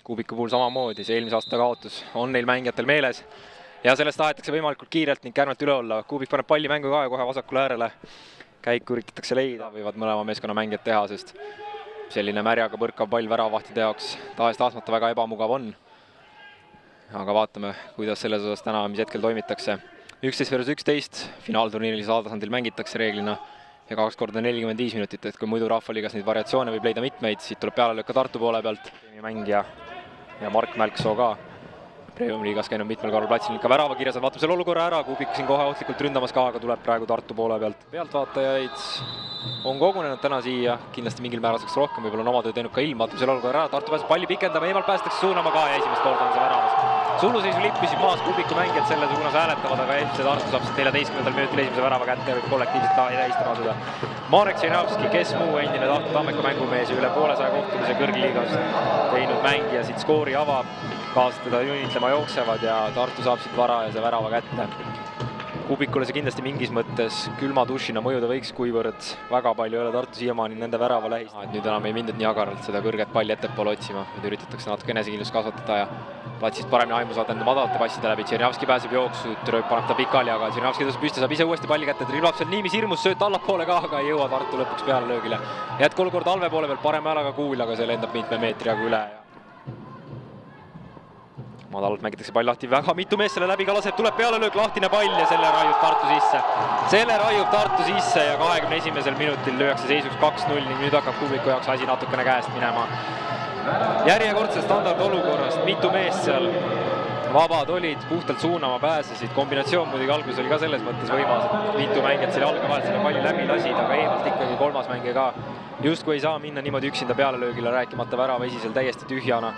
Kuubiku puhul samamoodi, see eelmise aasta kaotus on neil mängijatel meeles ja sellest tahetakse võimalikult kiirelt ning kärmelt üle olla. Kuubik paneb palli mängu ka kohe vasakule äärele. Käiku üritatakse leida, võivad mõlema meeskonna mängijad teha, sest selline märjaga põrkav pall väravahtide jaoks tahes-tahtmata väga ebamugav on. Aga vaatame, kuidas selles osas täna, mis hetkel toimitakse. 11-11 finaalturniiril saadatasandil mängitakse reeglina ja 2 korda 45 minutit, et kui muidu Rahvaliigas neid variatsioone võib leida mitmeid, siit tuleb peale lööka Tartu poole pealt. Mängija ja Mark Mälksoo ka. Premium-liigas käinud mitmel korral platsil ikka värava kirjas, vaatame selle olukorra ära, Kuubik siin kohe ohtlikult ründamas ka, aga tuleb praegu Tartu poole pealt. Pealtvaatajaid on kogunenud täna siia, kindlasti mingil määraseks rohkem, võib-olla on oma töö teinud ka ilm, vaatame selle olukorra ära, Tartu pääseb palli pikendama, eemalt päästakse suunama ka ja esimest korda on see väravas. Suluseisu lippisid maas, Kuubiku mängijad selle suunas hääletavad, aga see Tartu saab 14. minutil esimese värava kätte ja võib kollektiivselt tähistama seda. Marek Tšernovski, kes muu endine Tartu Tammeka mängumees ja üle 100 kohtumise kõrgliigas teinud mängija siit skoori avab, kaasad teda junitlema jooksevad ja Tartu saab siit vara ja see värava kätte. Kuubikule see kindlasti mingis mõttes külma dušina mõjuda võiks, kuivõrd väga palju ei ole Tartu siiamaani nende värava lähist. Nüüd enam ei mindud nii agaralt seda kõrget palli ettepoole otsima, nüüd üritatakse natuke enesekindlust kasvatada ja platsist paremini aimu saada enda madalate passide läbi. Tšernovski pääseb jooksu, Trööp paneb ta pikali, aga Tšernovski tõuseb püsti, saab ise uuesti palli kätte, trilvab seal niimis hirmus sööt allapoole ka, aga ei jõua Tartu lõpuks peale löögile. Jätkolukord Alve poole peal, parem häälega Kuul, aga see lendab mitme meetri jagu üle. Madalalt mängitakse pall lahti, väga mitu meest selle läbi ka laseb, tuleb peale löök, lahtine pall ja selle raiub Tartu sisse. Selle raiub Tartu sisse ja 21. minutil lüüakse seisuks 2-0 ning nüüd hakkab Kuubiku jaoks asi natukene käest minema. Järjekordse standardolukorrast, mitu meest seal vabad olid, puhtalt suunama pääsesid, kombinatsioon muidugi alguses oli ka selles mõttes võimas, et mitu mängijat selle jalga vahel selle palli läbi lasid, aga eemalt ikkagi kolmas mängija ka justkui ei saa minna niimoodi üksinda pealelöögile, rääkimata värava esisel täiesti tühjana.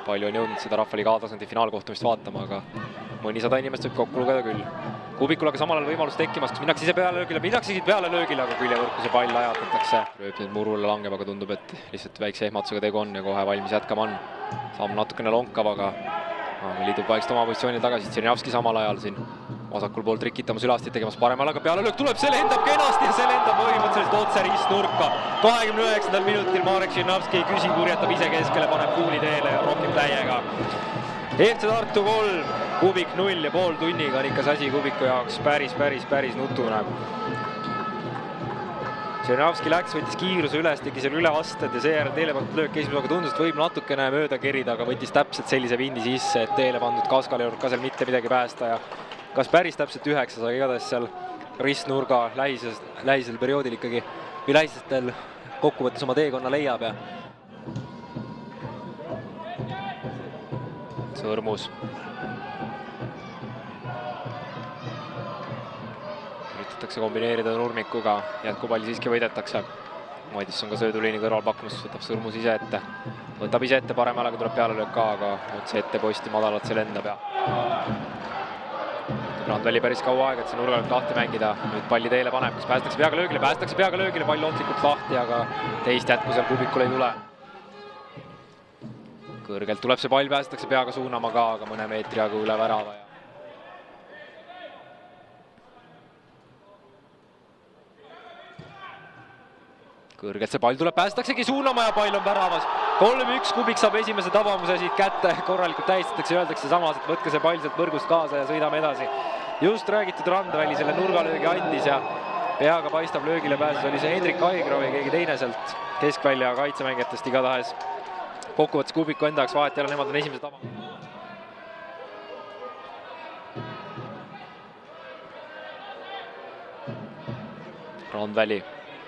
Palju on jõudnud seda Rahvaliiga A-tasandi finaalkohtumist vaatama, aga mõnisada inimest võib kokku lugeda küll. Kuubikul aga samal ajal võimalus tekkimas, kas minnakse ise pealelöögile, aga küljevõrku see pall ajatatakse. Rööp nüüd murule langeb, aga tundub, et lihtsalt väikse ehmatusega tegu on ja kohe valmis jätkama on. Samm natukene lonkav, aga liidub vaikselt oma positsioonil tagasi. Tšernovski samal ajal siin vasakul pool trikitamas ülasti tegemas paremale, aga pealelöök tuleb, see lendab kenasti ja see lendab põhimõtteliselt otse ristnurka. 29. minutil Marek Tšernovski ei küsi, kurjatab ise keskele, paneb Kuuli teele ja rokib täiega. FC Tartu 3, Kuubik 0 ja pool tunniga on ikka see asi Kuubiku jaoks päris nutune. Tšernovski läks, võttis kiiruse üles, tegi seal üleasted ja seejärel teele pandud löök esimesega tundus, et võib natukene mööda kerida, aga võttis täpselt sellise vindi sisse, et teele pandud Kaskal ei olnud ka seal mitte midagi päästa ja kas päris täpselt 9, aga igatahes seal ristnurga lähisel perioodil ikkagi või lähistel kokkuvõttes oma teekonna leiab ja Sõrmus. Üritatakse kombineerida Nurmikuga, jätkupalli siiski võidetakse. Madisson ka sööduliini kõrval pakkumus, võtab Sõrmus ise ette. Võtab ise ette parem häälega, tuleb peale löök ka, aga otse ette posti madalalt see lendab ja Brandväli päris kaua aega, et see nurgalöök lahti mängida. Nüüd palli teele paneb, kas päästakse peaga löögile, pall ohtlikult lahti, aga teist jätku seal Kuubikul ei tule. Kõrgelt tuleb see pall, päästakse peaga suunama ka, aga mõne meetri jagu üle värava. Kõrgelt see pall tuleb, päästaksegi suunama ja pall on väravas. 3-1, Kuubik saab esimese tabamuse siit kätte, korralikult tähistatakse, öeldakse samas, et võtke see pall sealt võrgust kaasa ja sõidame edasi. Just räägitud Randväli selle nurgalöögi andis ja peaga paistab löögile pääses, oli see Hendrik Aigrov ja keegi teine sealt keskvälja kaitsemängijatest igatahes. Kokkuvõttes Kuubiku enda jaoks vahet jälle, nemad on esimese tabamus. Randväli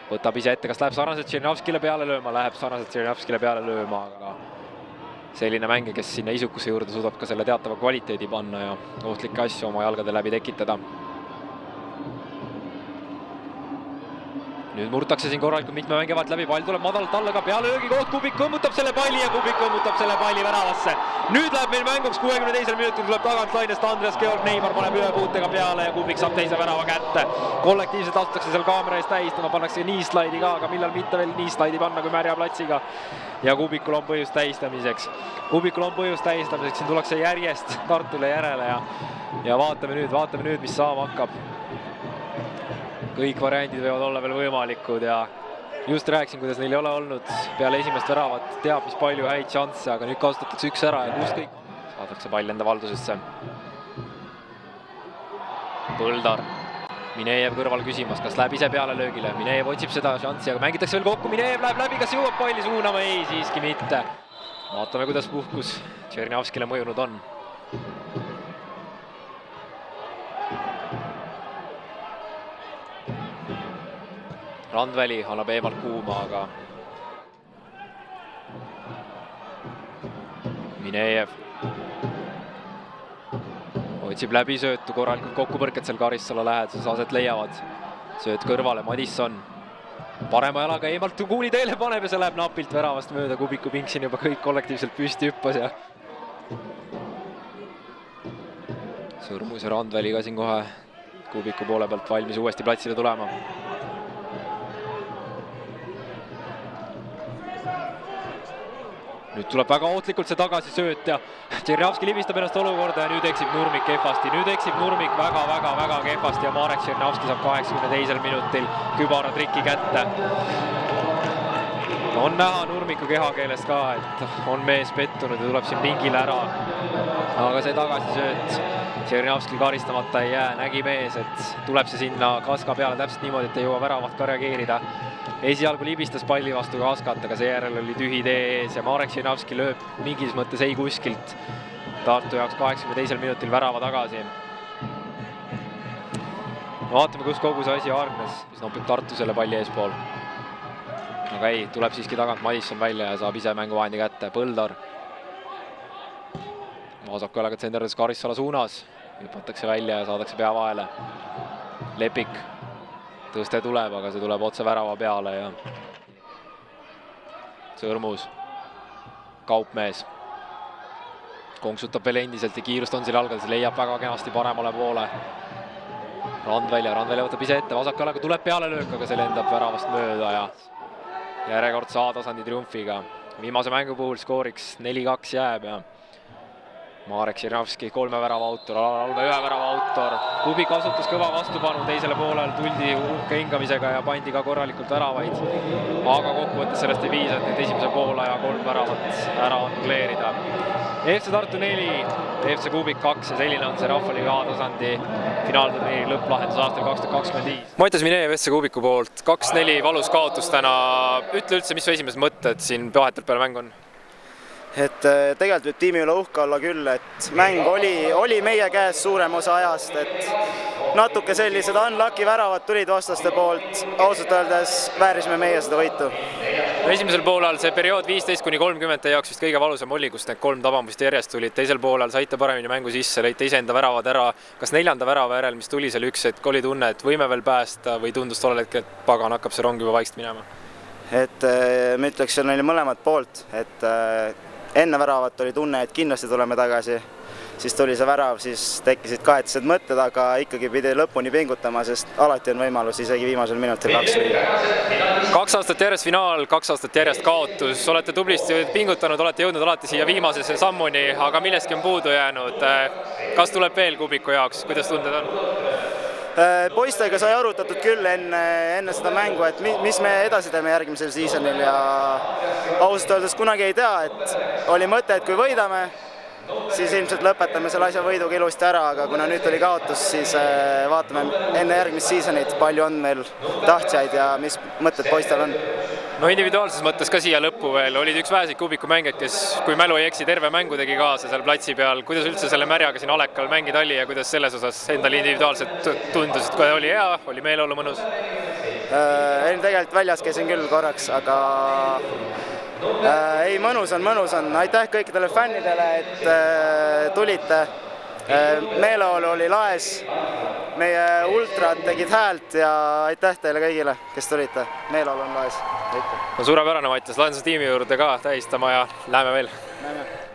võtab ise ette, kas läheb sarnaselt Tšernovskile peale lööma, läheb sarnaselt Tšernovskile peale lööma, aga selline mängija, kes sinna isukuse juurde suudab ka selle teatava kvaliteedi panna ja ohtlikke asju oma jalgade läbi tekitada. Nüüd murtakse siin korralikult mitme mängija vahelt läbi, pall tuleb madalalt alla ka peale löögi koht, Kuubik kõmmutab selle palli ja Kuubik kõmmutab selle palli väravasse. Nüüd läheb meil mänguks 62. minutil, tuleb tagant lainest Andres Georg Neimar, paneb ühe puutega peale ja Kuubik saab teise värava kätte. Kollektiivselt astutakse seal kaamera eest tähistama, pannakse nii slaidi ka, aga millal mitte veel nii slaidi panna kui märja platsiga. Ja Kuubikul on põhjust tähistamiseks. Siin tullakse järjest Tartule järele ja vaatame nüüd, mis saama hakkab. Kõik variandid võivad olla veel võimalikud ja just rääkisin, kuidas neil ei ole olnud peale esimest väravat teab, mis palju häid šansse, aga nüüd kasutatakse üks ära ja kust kõik saadakse pall enda valdusesse. Põldar. Minejev kõrval küsimas, kas läheb ise peale löögile. Minejev otsib seda šanssi, aga mängitakse veel kokku. Minejev läheb läbi, kas jõuab palli suunama? Ei, siiski mitte. Vaatame, kuidas puhkus Tšernjavskile mõjunud on. Randväli annab eemalt kuuma, aga Minejev otsib läbi söötu, korralikult kokkupõrked seal Karissala läheduses aset leiavad. Sööt kõrvale, Madisson parema jalaga eemalt kuuli teele paneb ja see läheb napilt väravast mööda. Kubiku pink siin juba kõik kollektiivselt püsti hüppas ja Sõrmus ja Randväli ka siin kohe Kubiku poole pealt valmis uuesti platsile tulema. Nüüd tuleb väga ootlikult see tagasi sööt ja Tšernjavski libistab ennast olukorda ja nüüd eksib Nurmik kehvasti. Nüüd eksib Nurmik väga kehvasti ja Marek Tšernjavski saab 82. minutil kübara triki kätte. On näha Nurmiku kehakeelest ka, et on mees pettunud ja tuleb siin pingile ära. Aga see tagasi sööt Tšernjavskil karistamata ei jää. Nägi mees, et tuleb see sinna Kaska peale täpselt niimoodi, et ei jõua väravat ka reageerida. Esialgu libistas palli vastu Kaskat, aga seejärel oli tühi tee ees ja Marek Tšernjavski lööb mingis mõttes ei kuskilt Tartu jaoks 82. minutil värava tagasi. Vaatame, kus kogu see asi hargnes, mis nopib Tartu selle palli eespool. Aga ei, tuleb siiski tagant Madisson välja ja saab ise mänguvahendi kätte. Põldar vasaku jalaga tsenderdades Karissala suunas. Hüpatakse välja ja saadakse pea vahele. Lepik. Tõste tuleb, aga see tuleb otse värava peale ja Sõrmus. Kaupmees. Konksutab veel endiselt ja kiirust on seal algades. Leiab väga kenasti paremale poole. Randvälja võtab ise ette. Vasaku jalaga tuleb peale löök, aga see lendab väravast mööda ja järjekord A-tasandi triumfiga. Viimase mängu puhul skooriks 4-2 jääb ja Marek Tšernjavski 3 värava autor, Alve 1 värava autor. Kubik kasutas kõva vastupanu teisele poolel, tuldi uhke hingamisega ja pandi ka korralikult väravaid. Aga kokkuvõttes sellest ei piisa, et need esimese poolaja 3 väravat ära annulleerida. FC Tartu 4, FC Kubik 2 ja selline on see Rahvaliiga A-tasandi finaalturniiri lõpplahendus aastal 2025. Mattias Minejev FC Kubiku poolt, 2-4 valus kaotus täna. Ütle üldse, mis su esimesed mõtted siin vahetult peale mäng on? Et tegelikult võib tiimi üle uhke olla küll, et mäng oli meie käes suurem osa ajast, et natuke sellised unlucky väravad tulid vastaste poolt, ausalt öeldes väärisime meie seda võitu. Esimesel poolel see periood 15-30 teie jaoks vist kõige valusam oli, kus need 3 tabamust järjest tulid. Teisel poolel saite paremini mängu sisse, lõite iseenda väravad ära. Kas 4. värava järel, mis tuli seal üks hetk, oli tunne, et võime veel päästa või tundus tollel hetkel, et pagan hakkab see rong juba vaikselt minema? Et me ütleks seal neile mõlemad poolt, et enne väravat oli tunne, et kindlasti tuleme tagasi, siis tuli see värav, siis tekkisid kahetised mõtted, aga ikkagi pidi lõpuni pingutama, sest alati on võimalus isegi viimasel minutil 2 lüüa. 2 aastat järjest finaal, 2 aastat järjest kaotus, olete tublisti pingutanud, olete jõudnud alati siia viimasesse sammuni, aga millestki on puudu jäänud. Kas tuleb veel Kubiku jaoks, kuidas tunded on? Poistega sai arutatud küll enne seda mängu, et mis me edasi teeme järgmisel seasonil ja ausalt öeldes kunagi ei tea, et oli mõte, et kui võidame, siis ilmselt lõpetame selle asja võiduga ilusti ära, aga kuna nüüd tuli kaotus, siis vaatame enne järgmist seasonit, palju on meil tahtjaid ja mis mõtted poistel on. No individuaalses mõttes ka siia lõppu veel, olid üks väheseid Kubiku mängijad, kes, kui mälu ei eksi, terve mängu tegi kaasa seal platsi peal. Kuidas üldse selle märjaga siin Alekal mängida oli ja kuidas selles osas endal individuaalselt tundus, et kui oli hea, oli meeleolu mõnus? Tegelikult väljas käisin küll korraks, aga ei, mõnus on. Aitäh kõikidele fännidele, et tulite. Meeleolu oli laes, meie ultrad tegid häält ja aitäh teile kõigile, kes tulite. Meeleolu on laes. No suurepärane, Mattias, lähen sa tiimi juurde ka tähistama ja läheme veel. Näeme.